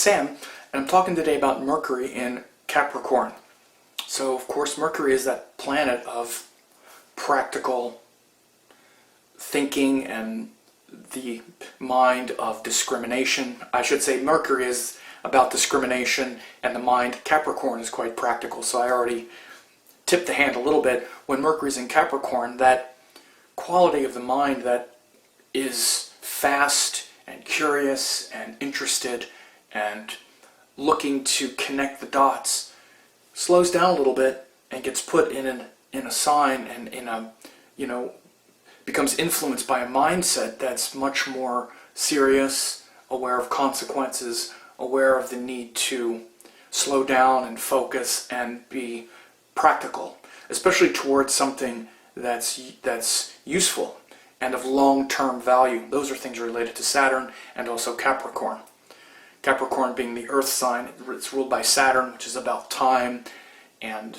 Sam, and I'm talking today about Mercury in Capricorn. So, of course, Mercury is that planet of practical thinking and the mind of discrimination. I should say Mercury is about discrimination and the mind. Capricorn is quite practical, so I already tipped the hand a little bit. When Mercury's in Capricorn, that quality of the mind that is fast and curious and interested and looking to connect the dots slows down a little bit and gets put in a sign and in a, becomes influenced by a mindset that's much more serious, aware of consequences, aware of the need to slow down and focus and be practical, especially towards something that's useful and of long-term value. Those are things related to Saturn and also Capricorn. Capricorn being the earth sign, it's ruled by Saturn, which is about time and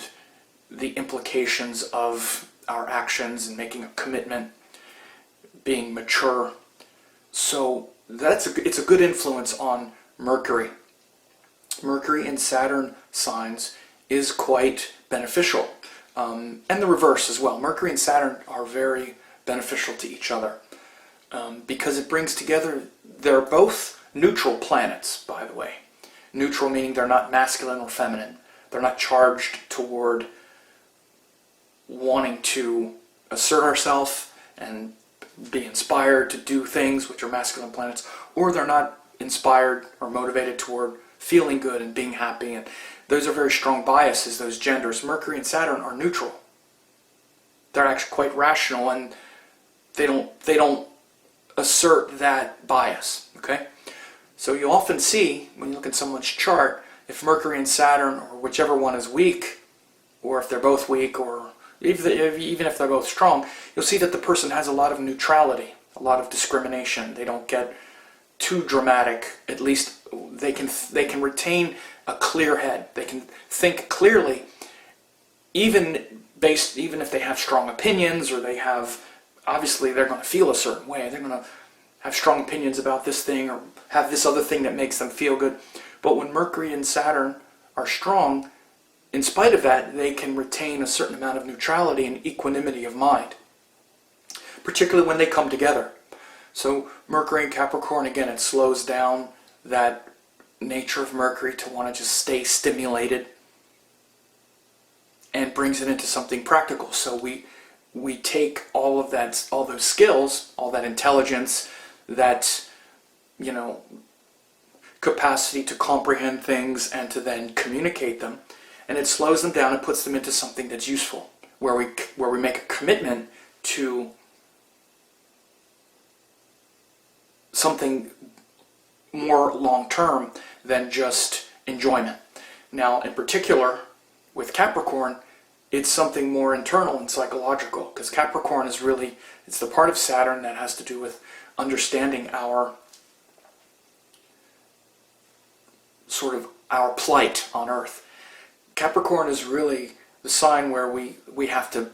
the implications of our actions and making a commitment, being mature. So it's a good influence on Mercury. Mercury in Saturn signs is quite beneficial, and the reverse as well. Mercury and Saturn are very beneficial to each other because it brings together, they're both neutral planets, by the way. Neutral meaning they're not masculine or feminine. They're not charged toward wanting to assert ourselves and be inspired to do things, which are masculine planets, or they're not inspired or motivated toward feeling good and being happy. And those are very strong biases, those genders. Mercury and Saturn are neutral. They're actually quite rational, and they don't assert that bias, okay? So you often see, when you look at someone's chart, if Mercury and Saturn, or whichever one is weak, or if they're both weak, or even if they're both strong, you'll see that the person has a lot of neutrality, a lot of discrimination. They don't get too dramatic. At least they can retain a clear head. They can think clearly, even if they have strong opinions, or they have, obviously they're going to feel a certain way. They're going to have strong opinions about this thing or have this other thing that makes them feel good. But when Mercury and Saturn are strong, in spite of that, they can retain a certain amount of neutrality and equanimity of mind, particularly when they come together. So Mercury and Capricorn, again, it slows down that nature of Mercury to want to just stay stimulated and brings it into something practical. So we take all of that, all those skills, all that intelligence, that, capacity to comprehend things and to then communicate them, and it slows them down and puts them into something that's useful, where we make a commitment to something more long-term than just enjoyment. Now, in particular, with Capricorn, it's something more internal and psychological, because Capricorn is really, it's the part of Saturn that has to do with understanding our plight on Earth. Capricorn is really the sign where we have to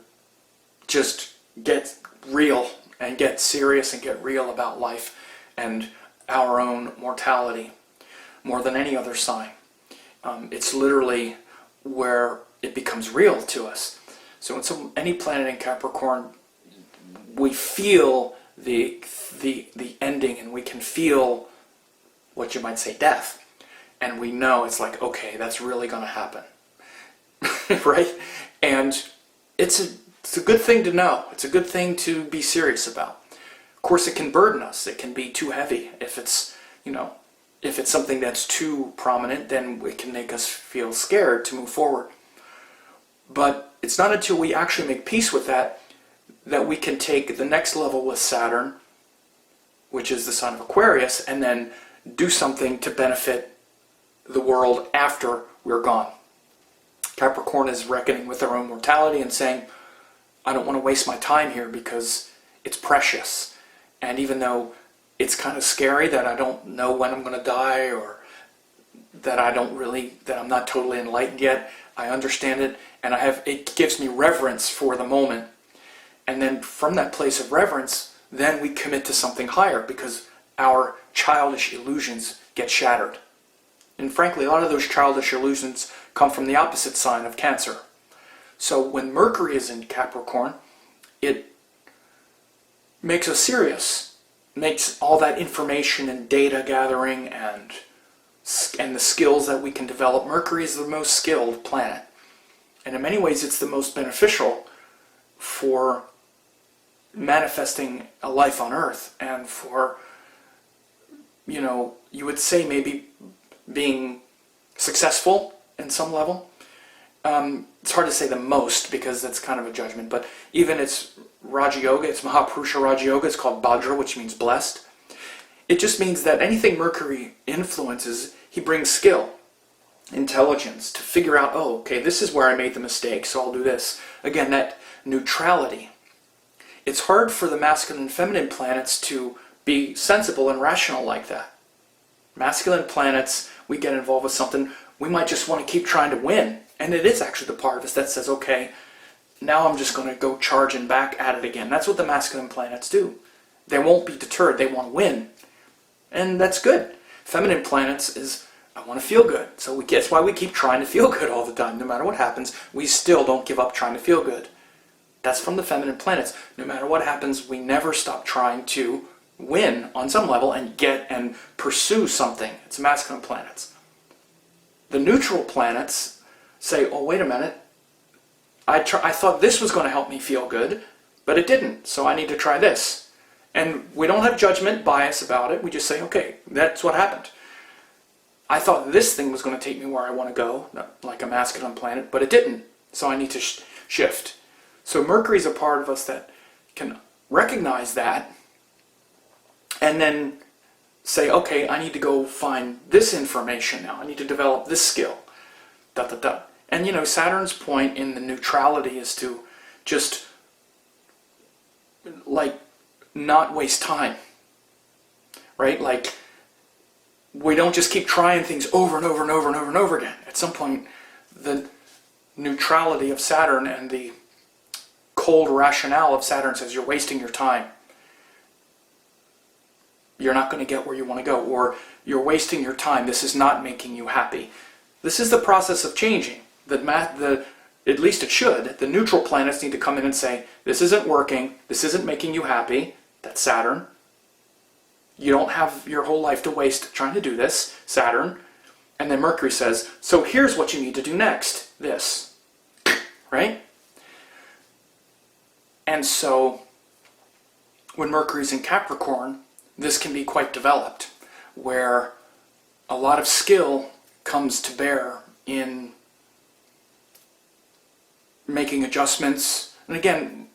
just get real and get serious and get real about life and our own mortality more than any other sign. It's literally where it becomes real to us. So in any planet in Capricorn, we feel the ending, and we can feel what you might say death, and we know it's like, okay, that's really going to happen. Right? And it's a good thing to know. It's a good thing to be serious about. Of course, it can burden us. It can be too heavy. If it's something that's too prominent, then it can make us feel scared to move forward. But it's not until we actually make peace with that we can take the next level with Saturn, which is the sign of Aquarius, and then do something to benefit the world after we're gone. Capricorn is reckoning with their own mortality and saying, I don't want to waste my time here because it's precious. And even though it's kind of scary that I don't know when I'm going to die, or that I'm not totally enlightened yet, I understand it, and it gives me reverence for the moment. And then from that place of reverence, then we commit to something higher, because our childish illusions get shattered. And frankly, a lot of those childish illusions come from the opposite sign of Cancer. So when Mercury is in Capricorn, it makes us serious, makes all that information and data gathering and the skills that we can develop. Mercury is the most skilled planet. And in many ways, it's the most beneficial for manifesting a life on Earth and for, you would say maybe being successful in some level. It's hard to say the most because that's kind of a judgment, but even it's Raja Yoga, it's Mahapurusha Raja Yoga, it's called Bhadra, which means blessed. It just means that anything Mercury influences, he brings skill, intelligence to figure out, oh, okay, this is where I made the mistake, so I'll do this. Again, that neutrality. It's hard for the masculine and feminine planets to be sensible and rational like that. Masculine planets, we get involved with something, we might just want to keep trying to win. And it is actually the part of us that says, okay, now I'm just going to go charging back at it again. That's what the masculine planets do. They won't be deterred. They want to win. And that's good. Feminine planets is, I want to feel good. So that's why we keep trying to feel good all the time. No matter what happens, we still don't give up trying to feel good. That's from the feminine planets. No matter what happens, we never stop trying to win on some level and get and pursue something. It's masculine planets. The neutral planets say, oh, wait a minute, I thought this was going to help me feel good, but it didn't, so I need to try this. And we don't have judgment, bias about it. We just say, okay, that's what happened. I thought this thing was going to take me where I want to go, like a masculine planet, but it didn't, so I need to shift. So Mercury's a part of us that can recognize that and then say, okay, I need to go find this information now. I need to develop this skill. And Saturn's point in the neutrality is to just not waste time, right? Like, we don't just keep trying things over and over and over and over and over again. At some point, the neutrality of Saturn and the cold rationale of Saturn says you're wasting your time. You're not going to get where you want to go, or you're wasting your time. This is not making you happy. This is the process of changing. At least it should. The neutral planets need to come in and say, this isn't working, this isn't making you happy. That's Saturn. You don't have your whole life to waste trying to do this, Saturn. And then Mercury says, so here's what you need to do next, this. Right? And so, when Mercury's in Capricorn, this can be quite developed, where a lot of skill comes to bear in making adjustments. And again,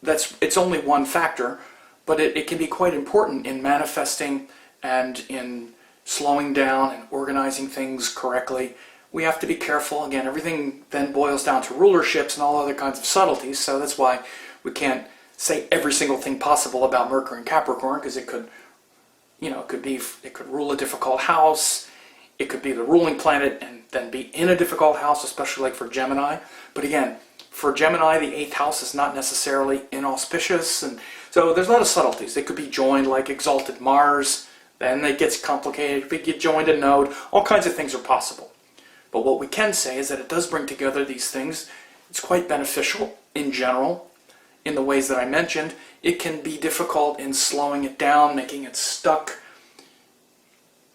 it's only one factor, but it can be quite important in manifesting and in slowing down and organizing things correctly. We have to be careful. Again, everything then boils down to rulerships and all other kinds of subtleties, so that's why we can't say every single thing possible about Mercury and Capricorn, because it could rule a difficult house. It could be the ruling planet and then be in a difficult house, especially like for Gemini. But again, for Gemini, the 8th house is not necessarily inauspicious, and so there's a lot of subtleties. They could be joined like exalted Mars, then it gets complicated. If it get joined a node, all kinds of things are possible. But what we can say is that it does bring together these things. It's quite beneficial in general, in the ways that I mentioned. It can be difficult in slowing it down, making it stuck.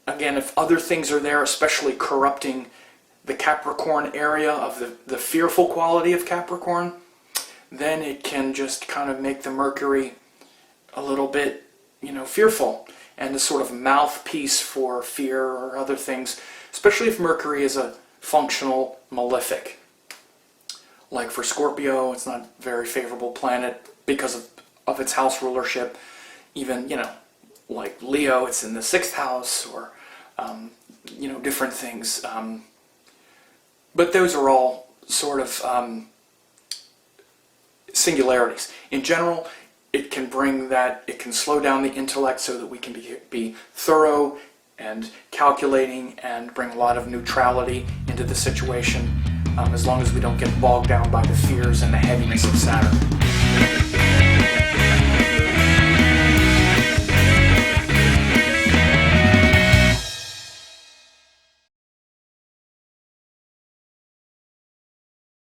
Again, if other things are there, especially corrupting the Capricorn area of the fearful quality of Capricorn, then it can just kind of make the Mercury a little bit, fearful, and the sort of mouthpiece for fear or other things, especially if Mercury is a functional malefic. Like for Scorpio, it's not a very favorable planet because of its house rulership. Even, like Leo, it's in the 6th house, or, different things. But those are all sort of singularities. In general, it can slow down the intellect so that we can be thorough and calculating and bring a lot of neutrality into the situation, as long as we don't get bogged down by the fears and the heaviness of Saturn.